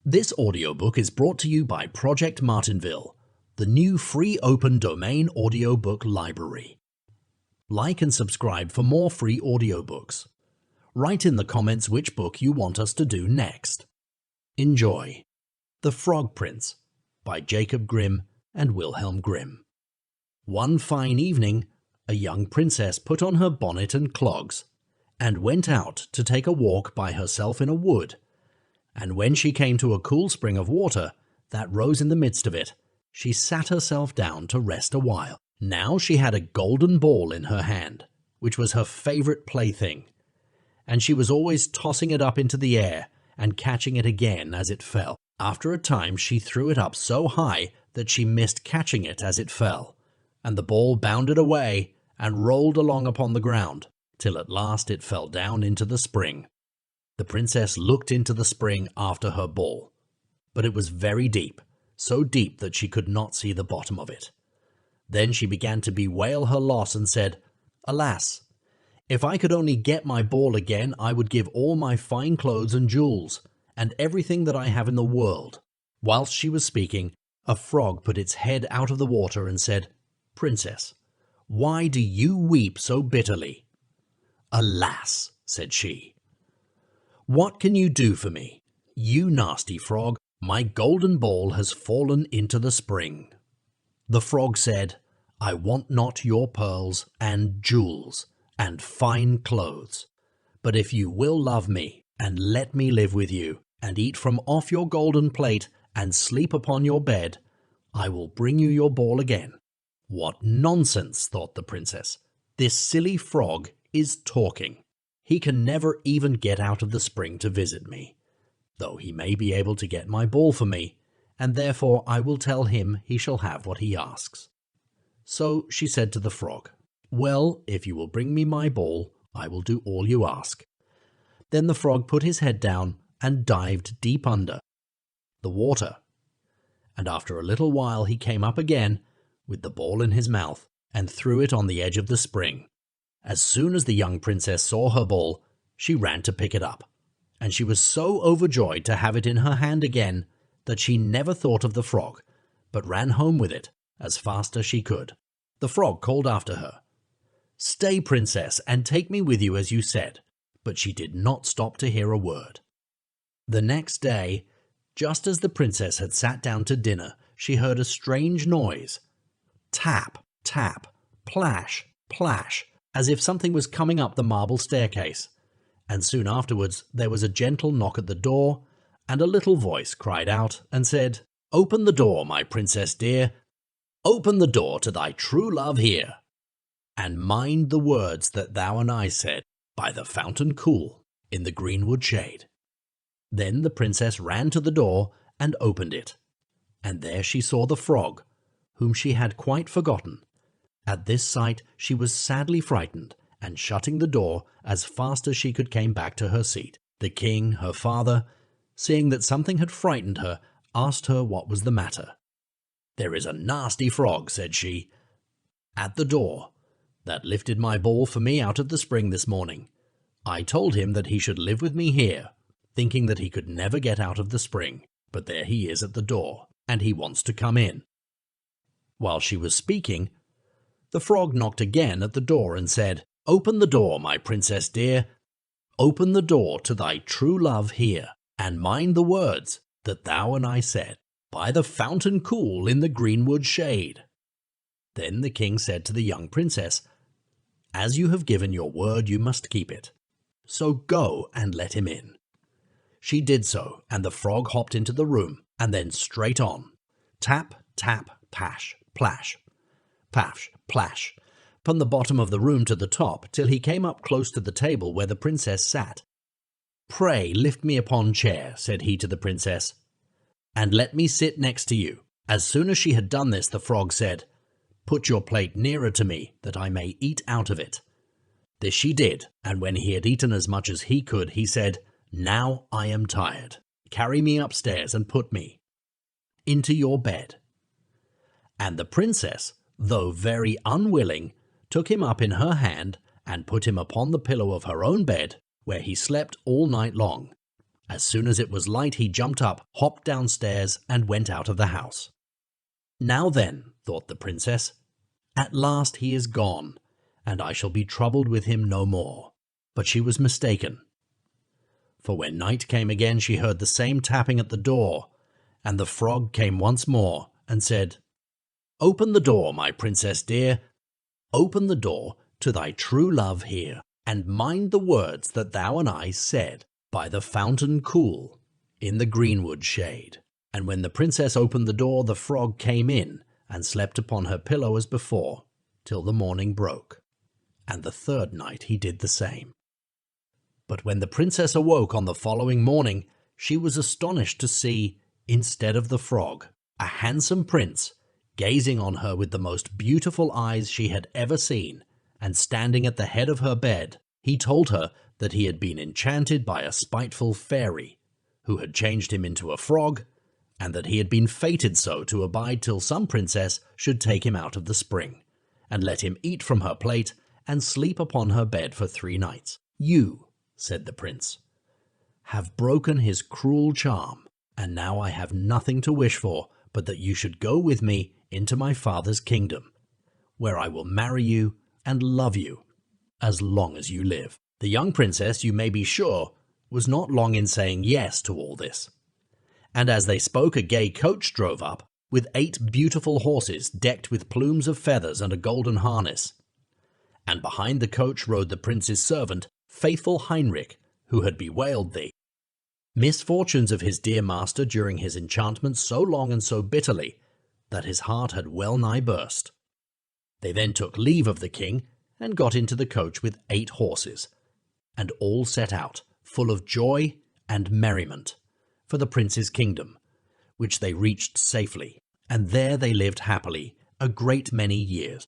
This audiobook is brought to you by Project Martinville, the new free open domain audiobook library. Like and subscribe for more free audiobooks. Write in the comments which book you want us to do next. Enjoy. The Frog Prince by Jacob Grimm and Wilhelm Grimm. One fine evening, a young princess put on her bonnet and clogs and went out to take a walk by herself in a wood. And when she came to a cool spring of water that rose in the midst of it, she sat herself down to rest a while. Now she had a golden ball in her hand, which was her favorite plaything, and she was always tossing it up into the air and catching it again as it fell. After a time she threw it up so high that she missed catching it as it fell, and the ball bounded away and rolled along upon the ground, till at last it fell down into the spring. The princess looked into the spring after her ball, but it was very deep, so deep that she could not see the bottom of it. Then she began to bewail her loss and said, "Alas! If I could only get my ball again, I would give all my fine clothes and jewels, and everything that I have in the world." Whilst she was speaking, a frog put its head out of the water and said, "Princess, why do you weep so bitterly?" "Alas!" said she. "What can you do for me? You nasty frog, my golden ball has fallen into the spring." The frog said, "I want not your pearls and jewels and fine clothes, but if you will love me and let me live with you and eat from off your golden plate and sleep upon your bed, I will bring you your ball again." "What nonsense," thought the princess. "This silly frog is talking. He can never even get out of the spring to visit me, though he may be able to get my ball for me, and therefore I will tell him he shall have what he asks." So she said to the frog, "Well, if you will bring me my ball, I will do all you ask." Then the frog put his head down and dived deep under the water, and after a little while he came up again with the ball in his mouth and threw it on the edge of the spring. As soon as the young princess saw her ball, she ran to pick it up, and she was so overjoyed to have it in her hand again that she never thought of the frog, but ran home with it as fast as she could. The frog called after her, "Stay, princess, and take me with you as you said," but she did not stop to hear a word. The next day, just as the princess had sat down to dinner, she heard a strange noise. Tap, tap, plash, plash, as if something was coming up the marble staircase, and soon afterwards there was a gentle knock at the door, and a little voice cried out and said, "Open the door, my princess dear, open the door to thy true love here, and mind the words that thou and I said by the fountain cool in the greenwood shade." Then the princess ran to the door and opened it, and there she saw the frog, whom she had quite forgotten. At this sight she was sadly frightened, and shutting the door as fast as she could came back to her seat. The king, her father, seeing that something had frightened her, asked her what was the matter. "There is a nasty frog," said she, "at the door, that lifted my ball for me out of the spring this morning. I told him that he should live with me here, thinking that he could never get out of the spring, but there he is at the door, and he wants to come in." While she was speaking, the frog knocked again at the door and said, "Open the door, my princess dear, open the door to thy true love here, and mind the words that thou and I said by the fountain cool in the greenwood shade." Then the king said to the young princess, "As you have given your word, you must keep it. So go and let him in." She did so, and the frog hopped into the room, and then straight on. Tap, tap, pash, plash, pash, plash, from the bottom of the room to the top, till he came up close to the table where the princess sat. "Pray lift me upon chair," said he to the princess, "and let me sit next to you." As soon as she had done this, the frog said, "Put your plate nearer to me, that I may eat out of it." This she did, and when he had eaten as much as he could, he said, "Now I am tired. Carry me upstairs and put me into your bed." And the princess, though very unwilling, took him up in her hand and put him upon the pillow of her own bed, where he slept all night long. As soon as it was light, he jumped up, hopped downstairs, and went out of the house. "Now then," thought the princess, "at last he is gone, and I shall be troubled with him no more." But she was mistaken. For when night came again, she heard the same tapping at the door, and the frog came once more and said, "Open the door, my princess dear. Open the door to thy true love here, and mind the words that thou and I said by the fountain cool in the greenwood shade." And when the princess opened the door, the frog came in and slept upon her pillow as before, till the morning broke. And the third night he did the same. But when the princess awoke on the following morning, she was astonished to see, instead of the frog, a handsome prince, gazing on her with the most beautiful eyes she had ever seen, and standing at the head of her bed. He told her that he had been enchanted by a spiteful fairy, who had changed him into a frog, and that he had been fated so to abide till some princess should take him out of the spring, and let him eat from her plate, and sleep upon her bed for 3 nights. "You," said the prince, "have broken his cruel charm, and now I have nothing to wish for but that you should go with me into my father's kingdom, where I will marry you and love you as long as you live." The young princess, you may be sure, was not long in saying yes to all this. And as they spoke, a gay coach drove up, with 8 beautiful horses decked with plumes of feathers and a golden harness. And behind the coach rode the prince's servant, faithful Heinrich, who had bewailed the misfortunes of his dear master during his enchantment so long and so bitterly that his heart had well nigh burst. They then took leave of the king and got into the coach with 8 horses, and all set out, full of joy and merriment, for the prince's kingdom, which they reached safely, and there they lived happily a great many years.